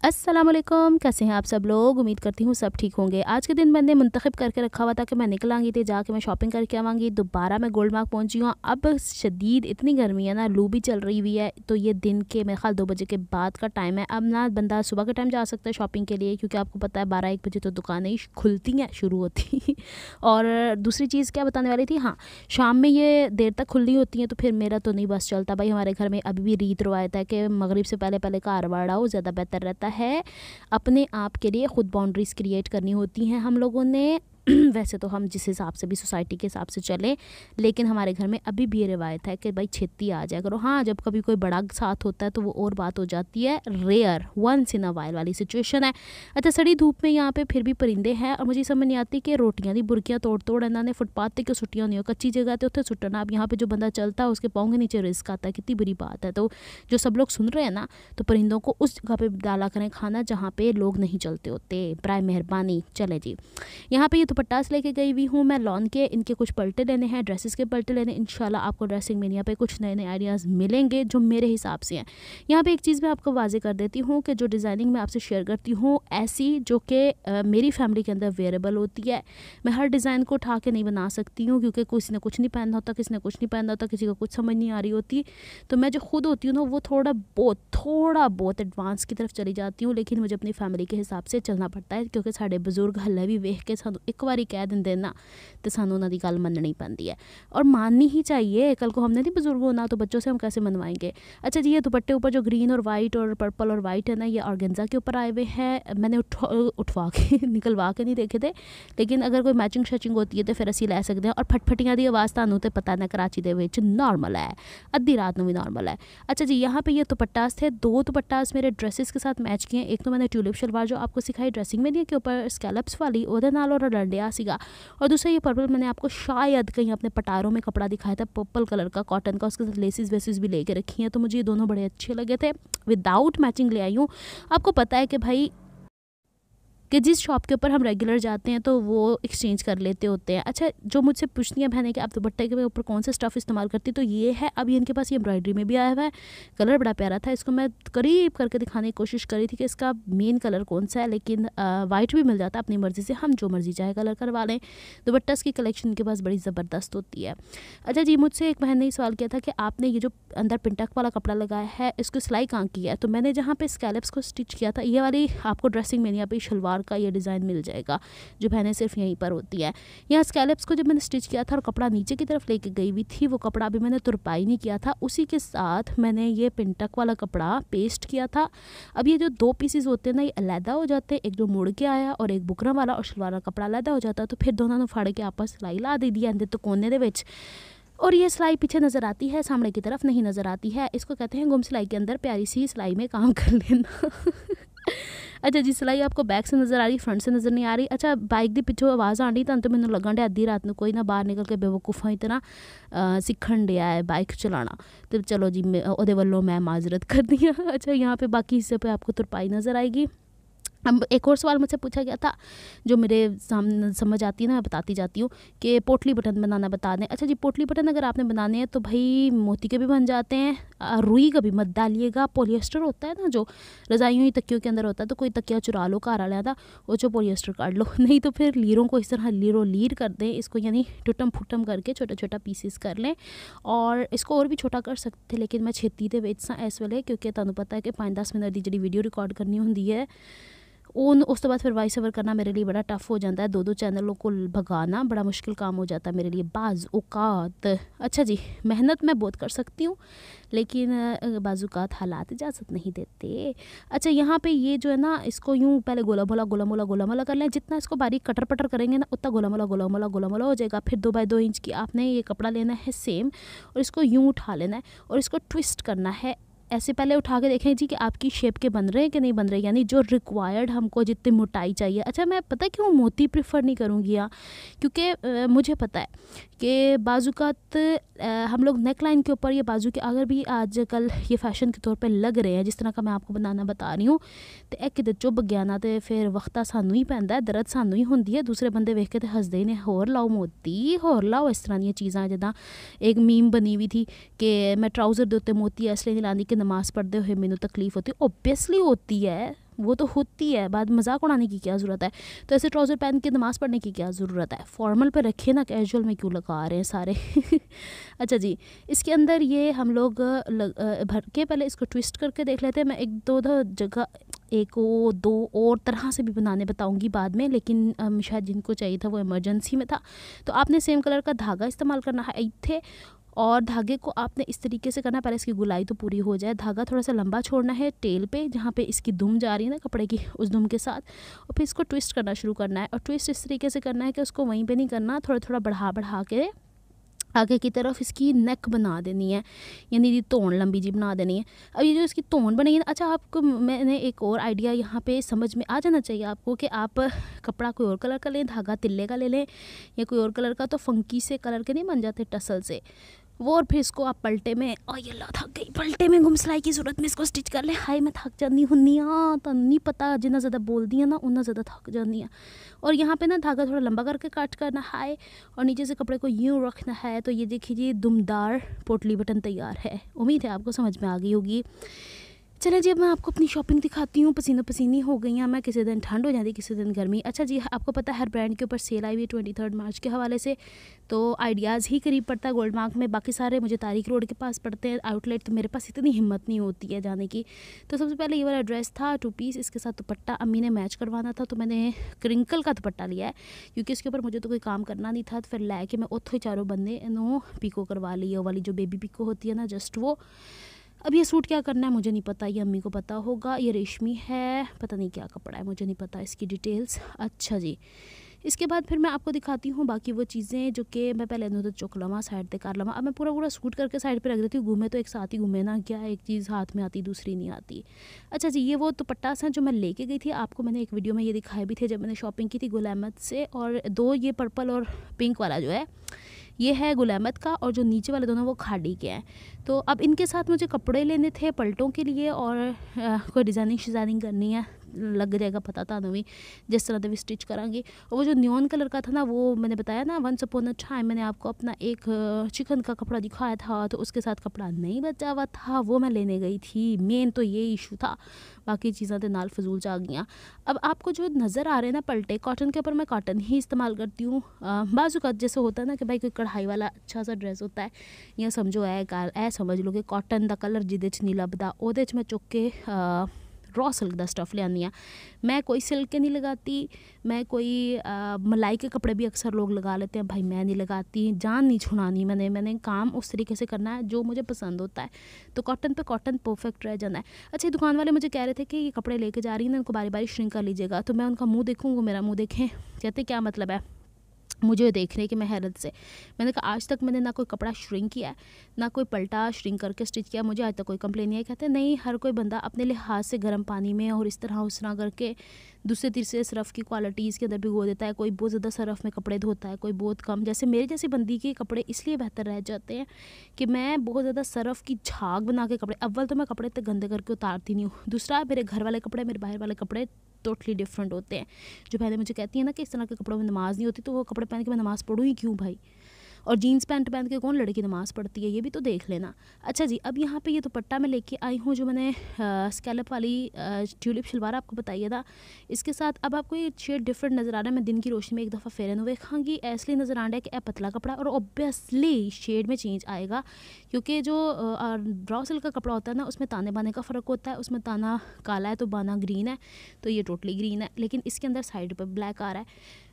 अस्सलाम वालेकुम, कैसे हैं आप सब लोग। उम्मीद करती हूँ सब ठीक होंगे। आज के दिन मैंने मुंतखब करके रखा हुआ था कि मैं निकलांगी थी, जाके मैं शॉपिंग करके आवांगी। दोबारा मैं गोल्ड मार्क पहुंची हूँ। अब शदीद इतनी गर्मी है ना, लू भी चल रही हुई है, तो ये दिन के मेरे ख्याल 2 बजे के बाद का टाइम है। अब ना बंदा सुबह के टाइम जा सकता है शॉपिंग के लिए, क्योंकि आपको पता है 12-1 बजे तो दुकानें ही खुलती हैं, शुरू होती और दूसरी चीज़ क्या बताने वाली थी, हाँ, शाम में ये देर तक खुली होती हैं, तो फिर मेरा तो नहीं बस चलता भाई। हमारे घर में अभी भी रीत रवायत है कि मगरिब से पहले पहले घर बाड़ आओ, ज़्यादा बेहतर रहता है। अपने आप के लिए ख़ुद बाउंड्रीज़ क्रिएट करनी होती हैं हम लोगों ने। वैसे तो हम जिस हिसाब से भी सोसाइटी के हिसाब से चलें, लेकिन हमारे घर में अभी भी ये रिवायत है कि भाई छेती आ जाया करो। हाँ, जब कभी कोई बड़ा साथ होता है तो वो और बात हो जाती है, rare once in a while वाली सिचुएशन है। अच्छा, सड़ी धूप में यहाँ पे फिर भी परिंदे हैं, और मुझे समझ नहीं आती कि रोटियां दी बुरकियां तोड़ तोड़ इन्होंने फुटपाथ पर क्यों सुटियां नहीं हो। कच्ची जगह तो उत्थे सुटना। अब यहाँ पे जो बंदा चलता है उसके पाँव के नीचे रिस्क आता है, कितनी बुरी बात है। तो जो सब लोग सुन रहे हैं ना, तो परिंदों को उस जगह पर डाला करें खाना जहाँ पे लोग नहीं चलते होते, बराए मेहरबानी। चले जी, यहाँ पे ये दुपट्टास लेके गई हुई हूँ मैं लॉन के। इनके कुछ पलटे लेने हैं, ड्रेसेस के पलटे लेने। इंशाल्लाह आपको ड्रेसिंग मेनिया पे कुछ नए नए आइडियाज़ मिलेंगे जो मेरे हिसाब से हैं। यहाँ पे एक चीज़ मैं आपको वाजे कर देती हूँ कि जो डिज़ाइनिंग मैं आपसे शेयर करती हूँ ऐसी जो कि मेरी फैमिली के अंदर वेरेबल होती है। मैं हर डिज़ाइन को उठा के नहीं बना सकती हूँ, क्योंकि किसी ने कुछ नहीं पहनना होता, किसी ने कुछ नहीं पहनना होता, किसी को कुछ समझ नहीं आ रही होती। तो मैं जो खुद होती हूँ ना, वो थोड़ा बहुत एडवांस की तरफ चली जाती हूँ। लेकिन मुझे अपनी फैमिली के हिसाब से चलना पड़ता है, क्योंकि साढ़े बुजुर्ग हल्ले भी वेख के सानू एक बारी कह देंगे ना, तो सानू उन्हों की गल मननी पैंदी है, और माननी ही चाहिए। कल को हमने नहीं बुजुर्ग होना, तो बच्चों से हम कैसे मनवाएंगे। अच्छा जी, ये दुपट्टे ऊपर जो ग्रीन और वाइट और पर्पल और वाइट है ना, ये ऑर्गेन्जा के ऊपर आए हुए हैं। मैंने उठवा के निकलवा के नहीं देखे थे, लेकिन अगर कोई मैचिंग शचिंग होती है तो फिर असी लै सकते हैं। और फटफटियां की आवाज़ तुहानू तो पता है कराची दे विच नॉर्मल है, अद्धी रात में भी नॉर्मल है। अच्छा जी, यहाँ पे ये दुपट्टास थे, 2 दुपट्टास मेरे ड्रेसेस के साथ मैच किए। एक तो मैंने ट्यूलिप शलवार जो आपको सिखाई ड्रेसिंग में के ऊपर स्कैलप्स वाली, ओदे नाल और डंडिया सीगा। और दूसरा ये पर्पल मैंने आपको शायद कहीं अपने पटारों में कपड़ा दिखाया था, पर्पल कलर का कॉटन का, उसके साथ लेसिस वेसिस भी लेके रखी हैं। तो मुझे ये दोनों बड़े अच्छे लगे थे। विदाउट मैचिंग ले आई हूँ। आपको पता है कि भाई कि जिस शॉप के ऊपर हम रेगुलर जाते हैं तो वो एक्सचेंज कर लेते होते हैं। अच्छा, जो मुझसे पूछती हैं बहनें कि आप दुपट्टे के ऊपर कौन सा स्टफ़ इस्तेमाल करती, तो ये है। अब इनके पास ये एम्ब्रॉयडरी में भी आया हुआ है, कलर बड़ा प्यारा था। इसको मैं करीब करके दिखाने की कोशिश करी थी कि इसका मेन कलर कौन सा है, लेकिन वाइट भी मिल जाता है अपनी मर्ज़ी से, हम जो मर्ज़ी चाहे कलर करवा लें। दुपट्टास की कलेक्शन इनके पास बड़ी ज़बरदस्त होती है। अच्छा जी, मुझसे एक बहन ने सवाल किया था कि आपने ये जो अंदर पिंटक वाला कपड़ा लगाया है, इसको सिलाई कहाँ की है। तो मैंने जहाँ पे स्कैलप्स को स्टिच किया था, ये वाली आपको ड्रेसिंग मेनिया पे शलवार का ये डिज़ाइन मिल जाएगा, जो बहनें सिर्फ यहीं पर होती है। यहाँ स्कैलप्स को जब मैंने स्टिच किया था और कपड़ा नीचे की तरफ लेके गई हुई थी, वो कपड़ा भी मैंने तुरपाई नहीं किया था, उसी के साथ मैंने ये पिंटक वाला कपड़ा पेस्ट किया था। अब ये जो 2 पीसेस होते हैं ना, ये अलहदा हो जाते हैं, एक जो मुड़ के आया और एक बुकरम वाला, और शलवार का कपड़ा अलहदा हो जाता है। तो फिर दोनों ने फाड़ के आपस सिलाई ला दी दी तो कोने दे विच, और ये सिलाई पीछे नज़र आती है, सामने की तरफ नहीं नज़र आती है। इसको कहते हैं गुम सिलाई के अंदर प्यारी सी सिलाई में काम कर लेना। अच्छा जी, सिलाई आपको बैक से नज़र आ रही, फ्रंट से नज़र नहीं आ रही। अच्छा, बाइक के पिछों आवाज़ आनी तो मैंने लगन डे अद्धी रात में कोई ना बाहर निकल के बेवकूफ़ा इतना सीखण दिया है बाइक चलाना। तो चलो जी, ओदे वल्लों मैं माजरत कर दी। अच्छा, यहाँ पे बाकी हिस्से पे आपको तुरपाई नज़र आएगी। अब एक और सवाल मुझसे पूछा गया था, जो मेरे सामने समझ आती है ना, मैं बताती जाती हूँ कि पोटली बटन बनाना बता दें। अच्छा जी, पोटली बटन अगर आपने बनाने हैं तो भाई मोती के भी बन जाते हैं, रुई का भी मत डालिएगा। पॉलिएस्टर होता है ना, जो रज़ाइयों ही तकियों के अंदर होता है, तो कोई तकिया चुरा लो घर वाले था, वो जो पॉलिएस्टर काट लो। नहीं तो फिर लीरों को इस तरह लीर कर दें, इसको यानी टुटम फुटम करके छोटा छोटा पीसेस कर लें। और इसको और भी छोटा कर सकते थे, लेकिन मैं छेती दे विच सां इस वेले, क्योंकि तुहानू पता है कि 5-10 मिनट की जी वीडियो रिकॉर्ड करनी होंदी है, उस तो बाद फिर वॉइस ओवर करना मेरे लिए बड़ा टफ हो जाता है। 2-2 चैनलों को भगाना बड़ा मुश्किल काम हो जाता है मेरे लिए बाज़ औक़ात। अच्छा जी, मेहनत मैं बहुत कर सकती हूँ, लेकिन बाज़ औक़ात हालात इजाज़त नहीं देते। अच्छा, यहाँ पे ये जो है ना, इसको यूँ पहले गोला मोला कर लें। जितना इसको बारीक कटर पटर करेंगे ना, उतना गोला मोला हो जाएगा। फिर 2x2 इंच की आपने ये कपड़ा लेना है सेम, और इसको यूँ उठा लेना है और इसको ट्विस्ट करना है। ऐसे पहले उठा के देखें जी कि आपकी शेप के बन रहे हैं कि नहीं बन रहे, यानी जो रिक्वायर्ड हमको जितनी मोटाई चाहिए। अच्छा, मैं पता है क्यों मोती प्रेफर नहीं करूँगी यहाँ, क्योंकि मुझे पता है कि बाजूकात हम लोग नेक लाइन के ऊपर ये बाजू के अगर भी आजकल ये फैशन के तौर पे लग रहे हैं, जिस तरह का मैं आपको बनाना बता रही हूँ, तो एक किते चुभ गया ना तो फिर वक्ता सानू ही पैंदा है, दर्द सानू ही होंदी है। दूसरे बंदे वेख के तो हसदे ने, होर लाओ मोती, होर लाओ। इस तरह दी चीज़ां, जिदा एक मीम बनी हुई थी कि मैं ट्राउज़र दे उत्ते मोती इसलिए नहीं लाती कि नमाज़ पढ़ते हुए मैनू तकलीफ होती। ओबवियसली होती है, वो तो होती है, बाद मजाक उड़ाने की क्या ज़रूरत है। तो ऐसे ट्राउज़र पहन के नमाज़ पढ़ने की क्या ज़रूरत है, फॉर्मल पे रखिए ना, कैजुअल में क्यों लगा रहे हैं सारे। अच्छा जी, इसके अंदर ये हम लोग भर के पहले इसको ट्विस्ट करके देख लेते हैं। मैं एक दो जगह एक वो दो और तरह से भी बनाने बताऊंगी बाद में, लेकिन शायद जिनको चाहिए था वो इमरजेंसी में था। तो आपने सेम कलर का धागा इस्तेमाल करना है इत्थे, और धागे को आपने इस तरीके से करना है, पहले इसकी गुलाई तो पूरी हो जाए। धागा थोड़ा सा लंबा छोड़ना है टेल पे, जहाँ पे इसकी दुम जा रही है ना कपड़े की, उस दुम के साथ, और फिर इसको ट्विस्ट करना शुरू करना है। और ट्विस्ट इस तरीके से करना है कि उसको वहीं पे नहीं करना, थोड़ा थोड़ा बढ़ा के आगे की तरफ इसकी नेक बना देनी है, यानी तोड़ लंबी जी बना देनी है। अब ये जो इसकी तोड़ बनेगी ना, अच्छा आपको मैंने एक और आइडिया यहाँ पे समझ में आ जाना चाहिए आपको, कि आप कपड़ा कोई और कलर का लें, धागा तिल्ले का ले लें या कोई और कलर का, तो फंकी से कलर के नहीं बन जाते टसल से वो, और फिर इसको आप पलटे में, और ये ला थक गई, पलटे में घुमसलाई की सूरत में इसको स्टिच कर ले। हाय मैं थक जानी हुन्नी हाँ, तो नहीं पता जितना ज़्यादा बोल दिया ना उतना ज़्यादा थक जानी है। और यहाँ पे ना धागा थोड़ा लंबा करके काट करना है, और नीचे से कपड़े को यूँ रखना है। तो ये देखिए दुमदार पोटली बटन तैयार है। उम्मीद है आपको समझ में आ गई होगी। चले जी, अब मैं आपको अपनी शॉपिंग दिखाती हूँ। पसीनो पसीनी हो गई हैं मैं, किसी दिन ठंड हो जाती किसी दिन गर्मी। अच्छा जी, आपको पता है हर ब्रांड के ऊपर सेल आई हुई है 23 मार्च के हवाले से। तो आइडियाज़ ही करीब पड़ता है गोल्ड मार्क में, बाकी सारे मुझे तारीख रोड के पास पड़ते हैं आउटलेट, तो मेरे पास इतनी हिम्मत नहीं होती है जाने की। तो सबसे पहले ये वाला ड्रेस था 2 पीस, इसके साथ दुपट्टा अम्मी ने मैच करवाना था, तो मैंने क्रिंकल का दुपट्टा लिया है, क्योंकि इसके ऊपर मुझे तो कोई काम करना नहीं था। तो फिर लै के मैं उतो ही चारों बंदे नो पिको करवा ली, वो वाली जो बेबी पिको होती है ना, जस्ट वो। अब ये सूट क्या करना है मुझे नहीं पता, ये अम्मी को पता होगा। ये रेशमी है, पता नहीं क्या कपड़ा है, मुझे नहीं पता इसकी डिटेल्स। अच्छा जी, इसके बाद फिर मैं आपको दिखाती हूँ बाकी वो चीज़ें जो कि मैं पहले तो चुक लवा साइड पे कर लवा। अब मैं पूरा सूट करके साइड पे रख देती हूँ, घूमे तो एक साथ ही घूमे ना, क्या एक चीज़ हाथ में आती दूसरी नहीं आती। अच्छा जी, ये वो दुपट्टा सा जो मैं लेके गई थी, आपको मैंने एक वीडियो में ये दिखाए भी थे जब मैंने शॉपिंग की थी गुल अहमद से। और 2 ये पर्पल और पिंक वाला जो है ये है गुल अहमद का, और जो नीचे वाले दोनों वो खाड़ी के हैं। तो अब इनके साथ मुझे कपड़े लेने थे पलटों के लिए, और कोई डिज़ाइनिंग शिज़ाइनिंग करनी है, लग जाएगा पता था भी जिस तरह से भी स्टिच करांगी। और वो जो न्योन कलर का था ना, वो मैंने बताया ना वंस अपॉन अ टाइम मैंने आपको अपना एक चिकन का कपड़ा दिखाया था, तो उसके साथ कपड़ा नहीं बचा हुआ था, वो मैं लेने गई थी। मेन तो ये इशू था, बाकी चीज़ें तो नाल फजूल चा गई। अब आपको जो नज़र आ रहे हैं ना पलटे, कॉटन के ऊपर मैं कॉटन ही इस्तेमाल करती हूँ। बाजू का जैसे होता है ना कि भाई कोई कढ़ाई वाला अच्छा सा ड्रेस होता है, या समझो ऐ समझ लो कि कॉटन का कलर जिदे च नहीं लभदा, ओहदे च मैं चुक के रॉ सिल्क का स्टफ लियानी आ। मैं कोई सिल्क के नहीं लगाती, मैं कोई मलाई के कपड़े भी अक्सर लोग लगा लेते हैं, भाई मैं नहीं लगाती, जान नहीं छुड़ानी मैंने काम उस तरीके से करना है जो मुझे पसंद होता है। तो कॉटन पे कॉटन परफेक्ट रह जाना है। अच्छा, दुकान वाले मुझे कह रहे थे कि ये कपड़े लेके जा रही हैं ना, इनको बारी बारी श्रिंक कर लीजिएगा। तो मैं उनका मुँह देखूँ, वो मेरा मुँह देखें, कहते क्या मतलब है मुझे देख रहे कि मैं हैरत से। मैंने कहा आज तक मैंने ना कोई कपड़ा श्रिंक किया है, ना कोई पलटा श्रिंक करके स्टिच किया, मुझे आज तक कोई कंप्लेन नहीं है। कहते नहीं, हर कोई बंदा अपने लिहाज से गर्म पानी में और इस तरह करके दूसरे तीसरे सरफ़ की क्वालिटीज़ के अंदर भिगो देता है। कोई बहुत ज़्यादा सरफ़ में कपड़े धोता है, कोई बहुत कम। जैसे मेरे जैसी बंदी के कपड़े इसलिए बेहतर रह जाते हैं कि मैं बहुत ज़्यादा सरफ़ की झाग बना के कपड़े, अव्वल तो मैं कपड़े इतने गंदे करके उतारती नहीं हूँ, दूसरा मेरे घर वाले कपड़े मेरे बाहर वाले कपड़े टोटली डिफरेंट होते हैं। जो पहले मुझे कहती है ना कि इस तरह के कपड़ों में नमाज़ नहीं होती, तो वो कपड़े पहन के मैं नमाज़ पढ़ूँ ही क्यों भाई। और जीन्स पैंट पहन के कौन लड़की नमाज़ पढ़ती है, ये भी तो देख लेना। अच्छा जी, अब यहाँ पे ये दुपट्टा मैं लेके आई हूँ जो मैंने स्कैलप वाली ट्यूलिप शलवार आपको बताइए था, इसके साथ। अब आपको ये शेड डिफरेंट नज़र आ रहा है, मैं दिन की रोशनी में एक दफ़ा फेरन हुए खाऊंगी, इसलिए नज़र आ रहा है कि पतला कपड़ा, और ऑब्वियसली शेड में चेंज आएगा, क्योंकि जो रॉ सिल्क का कपड़ा होता है ना, उसमें ताने बाने का फ़र्क होता है। उसमें ताना काला है तो बाना ग्रीन है, तो ये टोटली ग्रीन है, लेकिन इसके अंदर साइड पर ब्लैक आ रहा है।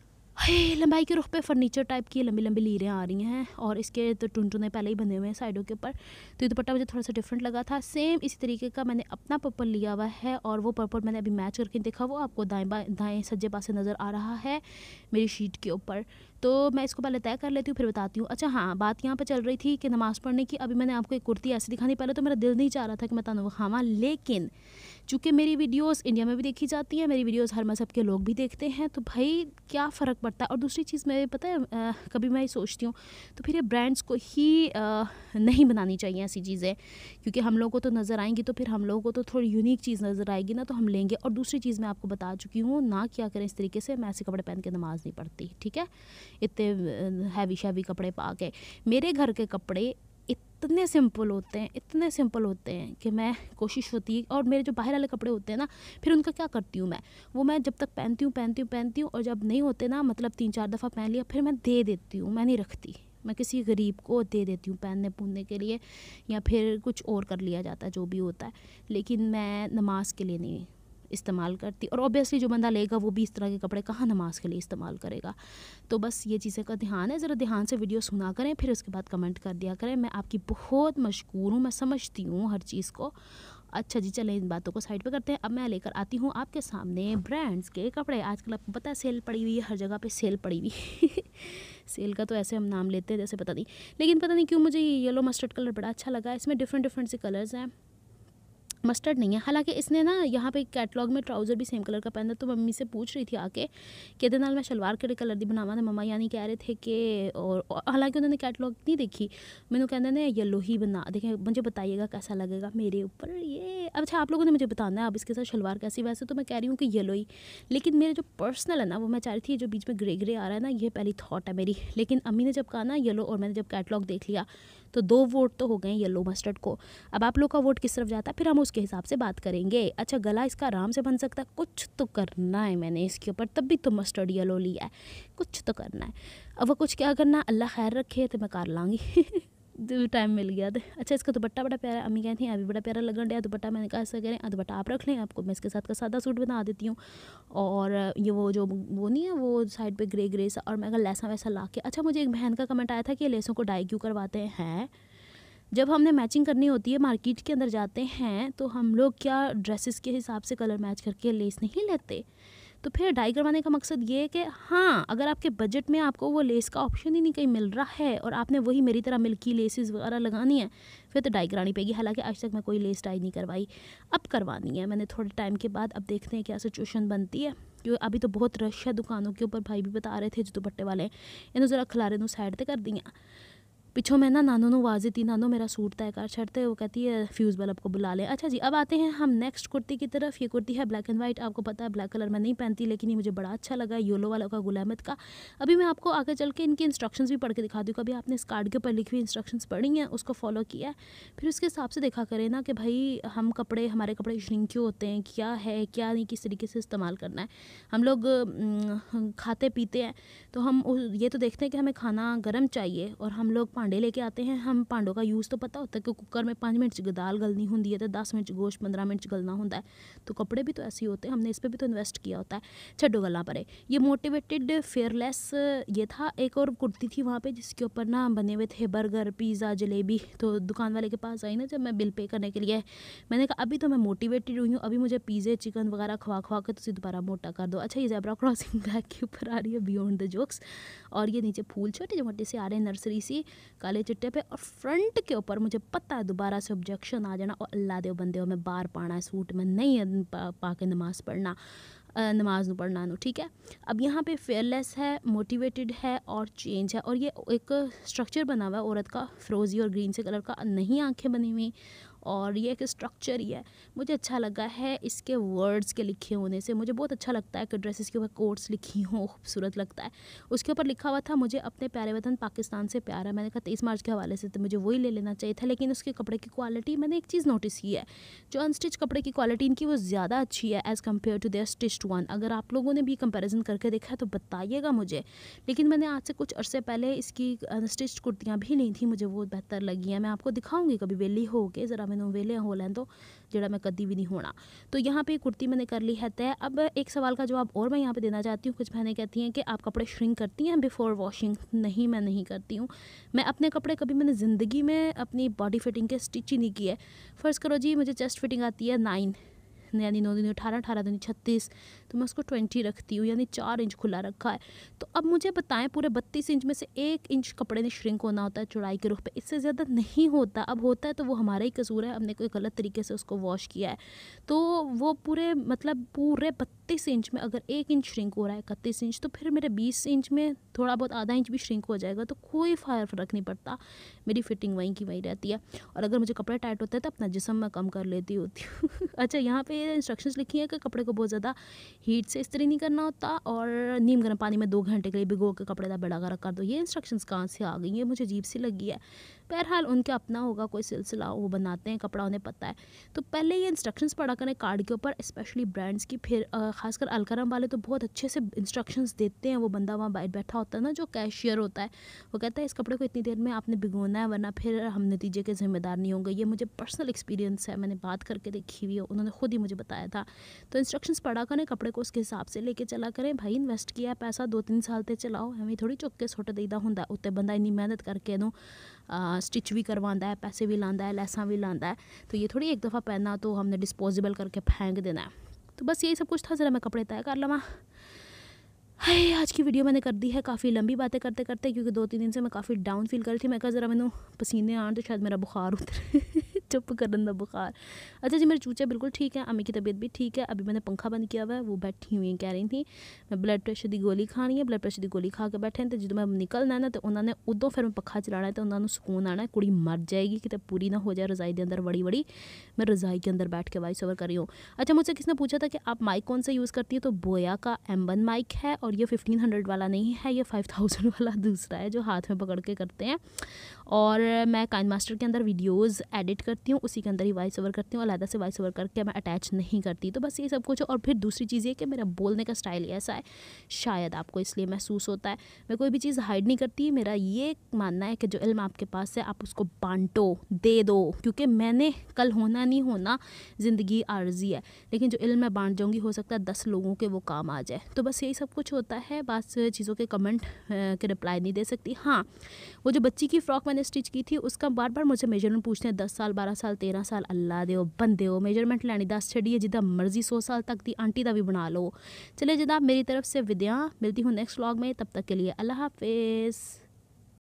लंबाई के रुख पे फर्नीचर टाइप की लंबी लंबी लीरें आ रही हैं, और इसके तो टुनटुने पहले ही बने हुए हैं साइडों के ऊपर। तो ये दुपट्टा मुझे थोड़ा सा डिफरेंट लगा था। सेम इसी तरीके का मैंने अपना पर्पल लिया हुआ है, और वो पर्पल मैंने अभी मैच करके देखा, वो आपको दाएं सज्जे पासे नज़र आ रहा है मेरी शीट के ऊपर। तो मैं इसको पहले तय कर लेती हूँ, फिर बताती हूँ। अच्छा हाँ, बात यहाँ पर चल रही थी कि नमाज़ पढ़ने की। अभी मैंने आपको एक कुर्ती ऐसी दिखानी, पहले तो मेरा दिल नहीं चाह रहा था कि मैं तनु खावा, लेकिन चूँकि मेरी वीडियोस इंडिया में भी देखी जाती हैं, मेरी वीडियोस हर मज़हब के लोग भी देखते हैं, तो भाई क्या फ़र्क पड़ता है। और दूसरी चीज़ मैं पता है कभी मैं सोचती हूँ, तो फिर ये ब्रांड्स को ही नहीं बनानी चाहिए ऐसी चीज़ें, क्योंकि हम लोगों को तो नज़र आएंगी, तो फिर हम लोगों को तो थोड़ी यूनिक चीज़ नज़र आएगी ना, तो हम लेंगे। और दूसरी चीज़ मैं आपको बता चुकी हूँ, ना क्या करें इस तरीके से, मैं ऐसे कपड़े पहन के नमाज़ नहीं पढ़ती, ठीक है, इतने हैवी शैवी कपड़े पा के। मेरे घर के कपड़े इतने सिंपल होते हैं, इतने सिंपल होते हैं कि मैं कोशिश होती है। और मेरे जो बाहर वाले कपड़े होते हैं ना, फिर उनका क्या करती हूँ मैं जब तक पहनती हूँ और जब नहीं होते ना, मतलब 3-4 दफ़ा पहन लिया, फिर मैं दे देती हूँ, मैं नहीं रखती। मैं किसी गरीब को दे देती हूँ पहनने पुनने के लिए, या फिर कुछ और कर लिया जाता है जो भी होता है, लेकिन मैं नमाज के लिए नहीं इस्तेमाल करती। और ऑब्वियसली जो बंदा लेगा वो भी इस तरह के कपड़े कहाँ नमाज के लिए इस्तेमाल करेगा। तो बस ये चीज़ें का ध्यान है, ज़रा ध्यान से वीडियो सुना करें, फिर उसके बाद कमेंट कर दिया करें। मैं आपकी बहुत मशकूर हूँ, मैं समझती हूँ हर चीज़ को। अच्छा जी, चलें इन बातों को साइड पे करते हैं। अब मैं लेकर आती हूँ आपके सामने ब्रांड्स के कपड़े। आजकल आपको पता है सेल पड़ी हुई है, हर जगह पे सेल पड़ी हुई सेल का तो ऐसे हम नाम लेते हैं जैसे पता नहीं, लेकिन पता नहीं क्यों मुझे ये येलो मस्टर्ड कलर बड़ा अच्छा लगा। इसमें डिफरेंट से कलर्स हैं, मस्टर्ड नहीं है। हालांकि इसने ना यहाँ पे कैटलॉग में ट्राउज़र भी सेम कलर का पहना, तो मम्मी से पूछ रही थी आके कि ਇਹਦੇ ਨਾਲ मैं शलवार ਕਿਹੜੇ कलर ਦੀ बनावा, तो मम्मा यानी कह रहे थे कि और हालांकि उन्होंने कैटलॉग नहीं देखी, मैंने कहते ने येलो ही बना देखें, मुझे बताइएगा कैसा लगेगा मेरे ऊपर ये। अच्छा, आप लोगों ने मुझे बताना है अब इसके साथ शलवार कैसी। वैसे तो मैं कह रही हूँ कि येलो ही, लेकिन मेरे जो पर्सनल है ना वो मैं चाह रही थी, जो बीच में ग्रे आ रहा है ना, ये पहली थॉट है मेरी। लेकिन अम्मी ने जब कहा ना येलो, और मैंने जब कैटलॉग देख लिया, तो 2 वोट तो हो गए येलो मस्टर्ड को। अब आप लोग का वोट किस तरफ जाता है फिर हम उसके हिसाब से बात करेंगे। अच्छा, गला इसका आराम से बन सकता है, कुछ तो करना है मैंने इसके ऊपर, तब भी तो मस्टर्ड येलो लिया है, कुछ तो करना है। अब वो कुछ क्या करना, अल्लाह खैर रखे, तो मैं कर लाँगी टाइम मिल गया तो। अच्छा, इसका दुपट्टा बड़ा प्यारा, अम्मी कहती हैं अभी बड़ा प्यारा लगन डया दुपट्टा। मैंने कहा ऐसा करें दुपट्टा आप रख लें, आपको मैं इसके साथ का सादा सूट बना देती हूँ। और ये वो जो वो नहीं है वो साइड पे ग्रे सा, और मैं कहा लैसा वैसा ला के। अच्छा, मुझे एक बहन का कमेंट आया था कि लेसों को डाई क्यों करवाते हैं। जब हमने मैचिंग करनी होती है, मार्केट के अंदर जाते हैं, तो हम लोग क्या ड्रेसेस के हिसाब से कलर मैच करके लेस नहीं लेते। तो फिर डाई करवाने का मकसद ये है कि हाँ, अगर आपके बजट में आपको वो लेस का ऑप्शन ही नहीं कहीं मिल रहा है और आपने वही मेरी तरह मिल्की लेसेस वगैरह लगानी है, फिर तो डाई करानी पड़ेगी। हालांकि आज तक मैं कोई लेस डाई नहीं करवाई, अब करवानी है मैंने थोड़े टाइम के बाद। अब देखते हैं क्या सिचुएशन बनती है, क्योंकि अभी तो बहुत रश है दुकानों के ऊपर। भाई भी बता रहे थे जो दुपट्टे वाले, इन्होंने ज़रा खिलारे नू साइड पर कर दिया। पिछों मैं ना नानू नू आवाज़ दी, नानू मेरा सूट तय कर छड़ते, वो कहती है फ्यूज़ बल्ब को बुला ले। अच्छा जी, अब आते हैं हम नेक्स्ट कुर्ती की तरफ। ये कुर्ती है ब्लैक एंड वाइट। आपको पता है ब्लैक कलर मैं नहीं पहनती, लेकिन ये मुझे बड़ा अच्छा लगा, येलो वाला का, गुल अहमद का। अभी मैं आपको आगे चल के इनकी इंस्ट्रक्शंस भी पढ़ के दिखा दूँ। कभी आपने इस कार्ड के ऊपर लिखी हुई इंस्ट्रक्शंस पढ़ी हैं, उसको फॉलो किया है, फिर उसके हिसाब से देखा करें ना कि भाई हम कपड़े, हमारे कपड़े श्रिंक क्यों होते हैं, क्या है क्या नहीं, किस तरीके से इस्तेमाल करना है। हम लोग खाते पीते हैं तो हम ये तो देखते हैं कि हमें खाना गर्म चाहिए, और हम लोग भांडे लेके आते हैं, हम भांडों का यूज़ तो पता होता है कि कुकर में 5 मिनट दाल गलनी होती है, तो 10 मिनट गोश्त 15 मिनट गलना होता है। तो कपड़े भी तो ऐसे ही होते हैं, हमने इस पर भी तो इन्वेस्ट किया होता है। छड्डो गल्ला परे। ये मोटिवेटेड फेयरलेस ये था। एक और कुर्ती थी वहाँ पे जिसके ऊपर ना बने हुए थे बर्गर, पिज़्ज़ा, जलेबी। तो दुकान वाले के पास आई ना जब मैं बिल पे करने के लिए, मैंने कहा अभी तो मैं मोटिवेटेड हुई हूँ, अभी मुझे पिज़्ज़े चिकन वगैरह खवा के तुम दोबारा मोटा कर दो। अच्छा, ये ज़ेब्रा क्रॉसिंग ब्लैक के ऊपर आ रही है, बियॉन्ड द जोक्स। और ये नीचे फूल छोटे मोटे से आ रहे हैं, नर्सरी सी काले चिट्टे पे। और फ्रंट के ऊपर मुझे पता है दोबारा से ऑब्जेक्शन आ जाना, और अल्लाह दे बंदे हो, मैं बाहर पाना है सूट में नहीं पा के नमाज पढ़ना, नमाज न पढ़ना नो, ठीक है। अब यहाँ पे फेयरलेस है, मोटिवेटेड है और चेंज है। और ये एक स्ट्रक्चर बना हुआ है औरत का, फ्रोज़ी और ग्रीन से कलर का, नहीं आंखें बनी हुई, और ये एक स्ट्रक्चर ही है। मुझे अच्छा लगा है इसके वर्ड्स के लिखे होने से। मुझे बहुत अच्छा लगता है कि ड्रेसेस के ऊपर कोट्स लिखी हों, खूबसूरत लगता है। उसके ऊपर लिखा हुआ था मुझे अपने प्यारे वतन पाकिस्तान से प्यार है। मैंने कहा 23 मार्च के हवाले से तो मुझे वही ले लेना चाहिए था, लेकिन उसके कपड़े की क्वालिटी, मैंने एक चीज़ नोटिस की है, जो अनस्टिच कपड़े की क्वालिटी इनकी वो ज़्यादा अच्छी है as compare to their stitched one. अगर आप लोगों ने भी कंपेरिजन करके देखा है तो बताइएगा मुझे। लेकिन मैंने आज से कुछ अरसे पहले इसकी अनस्टिच्ड कुर्तियाँ भी नहीं थी, मुझे वो बेहतर लगी हैं। मैं आपको दिखाऊंगी कभी वेली हो के, ज़रा मैंने वेले हो लें तो, जरा मैं कभी भी नहीं होना। तो यहाँ पे कुर्ती मैंने कर ली है तय। अब एक सवाल का जवाब और मैं यहाँ पे देना चाहती हूँ। कुछ बहनें कहती हैं कि आप कपड़े श्रिंक करती हैं बिफोर वॉशिंग। नहीं, मैं नहीं करती हूँ। मैं अपने कपड़े कभी मैंने ज़िंदगी में अपनी बॉडी फिटिंग के स्टिच ही नहीं किए। फ़र्ज़ करो जी मुझे चेस्ट फिटिंग आती है 9, यानी 9 दूनी 18, 18 दूनी 36, तो मैं उसको 20 रखती हूँ, यानी 4 इंच खुला रखा है। तो अब मुझे बताएं, पूरे 32 इंच में से 1 इंच कपड़े ने श्रिंक होना होता है चौड़ाई के रुख पे, इससे ज़्यादा नहीं होता। अब होता है तो वो हमारा ही कसूर है, हमने कोई गलत तरीके से उसको वॉश किया है। तो वो पूरे मतलब पूरे 32 इंच में अगर 1 इंच श्रिंक हो रहा है, 31 इंच, तो फिर मेरे 20 इंच में थोड़ा बहुत आधा इंच भी श्रिंक हो जाएगा, तो कोई फ़र्क नहीं पड़ता, मेरी फिटिंग वहीं की वहीं रहती है। और अगर मुझे कपड़े टाइट होते हैं तो अपना जिस्म मैं कम कर लेती होती हूँ अच्छा, यहाँ पे इंस्ट्रक्शंस लिखी है कि कपड़े को बहुत ज़्यादा हीट से इस्त्री नहीं करना होता, और नीम गर्म पानी में 2 घंटे के लिए भिगो के कपड़े का बेड़ा गर्क कर दो। ये इंस्ट्रक्शंस कहाँ से आ गई है, मुझे अजीब सी लगी है। बहरहाल उनका अपना होगा कोई सिलसिला, वो बनाते हैं कपड़ा, उन्हें पता है। तो पहले ये इंस्ट्रक्शंस पढ़ा करें कार्ड के ऊपर, स्पेशली ब्रांड्स की। फिर खासकर अलकरम वाले तो बहुत अच्छे से इंस्ट्रक्शंस देते हैं। वो बंदा वहाँ बैठा होता है ना, जो कैशियर होता है, वो कहता है इस कपड़े को इतनी देर में आपने भिगोना है, वरना फिर हम नतीजे के ज़िम्मेदार नहीं होंगे। ये मुझे पर्सनल एक्सपीरियंस है, मैंने बात करके देखी हुई है, उन्होंने खुद ही मुझे बताया था। तो इंस्ट्रक्शंस पढ़ा करें, कपड़े को उसके हिसाब से लेके चला करें। भाई इन्वेस्ट किया है पैसा, 2-3 साल तक चलाओ, हमें थोड़ी चुक के सुट देईदा हुंदा। उत्ते बंदा इन्नी मेहनत करके इनू स्टिच भी करवाता है, पैसे भी लाता है, लैसा भी लाता है। तो ये थोड़ी एक दफ़ा पहना तो हमने डिस्पोजेबल करके फेंक देना है। तो बस यही सब कुछ था। ज़रा मैं कपड़े तय कर लवां। हाय, आज की वीडियो मैंने कर दी है काफ़ी लंबी बातें करते करते, क्योंकि 2-3 दिन से मैं काफ़ी डाउन फील कर रही थी। मैं कहा ज़रा मैनू पसीने आन तो शायद मेरा बुखार उतरे चुप करन दा बुखार। अच्छा जी, मेरे चूचे बिल्कुल ठीक है, अम्मी की तबीयत भी ठीक है। अभी मैंने पंखा बंद किया हुआ है, वो बैठी हुई कह रही थी मैं ब्लड प्रेशर की गोली खानी है। ब्लड प्रेशर की गोली खा के बैठे तो जो मैं निकलना है ना, तो उन्होंने उदों फिर मैं पखा चलाना है, तो उन्होंने सुकून आना है। कुड़ी मर जाएगी कि पूरी ना हो जाए रज़ाई के अंदर बड़ी बड़ी। मैं रज़ाई के अंदर बैठ के वॉइस ओवर कर रही हूँ। अच्छा, मुझसे किसने पूछा था कि आप माइक कौन सा यूज़ करती है, तो बोया का M1 माइक है, और ये 1500 वाला नहीं है, ये 5000 वाला दूसरा है जो हाथ में पकड़ के करते हैं। और मैं काइन मास्टर के अंदर वीडियोस एडिट करती हूँ, उसी के अंदर ही वॉइस ओवर करती हूँ, अलग से वॉइस ओवर करके मैं अटैच नहीं करती। तो बस ये सब कुछ। और फिर दूसरी चीज़ ये कि मेरा बोलने का स्टाइल ऐसा है, शायद आपको इसलिए महसूस होता है। मैं कोई भी चीज़ हाइड नहीं करती। मेरा ये मानना है कि जो इल्म आपके पास है आप उसको बांटो, दे दो, क्योंकि मैंने कल होना नहीं होना, ज़िंदगी आर्जी है। लेकिन जो इल्म मैं बांट जाऊँगी, हो सकता है 10 लोगों के वो काम आ जाए। तो बस यही सब कुछ होता है। बस चीज़ों के कमेंट के रिप्लाई नहीं दे सकती। हाँ, वो जो बच्ची की फ़्रॉक मैंने स्टिच की थी, उसका बार बार मुझे मेजरमेंट पूछते हैं। 10 साल, 12 साल, 13 साल, अल्लाह दे बंदे हो, मेजरमेंट लैनी 10 छड़िए, जिदा मर्जी 100 साल तक दी आंटी का भी बना लो। चले जनाब, मेरी तरफ से विद्या, मिलती हूँ नेक्स्ट व्लॉग में। तब तक के लिए अल्लाह हाफिज़।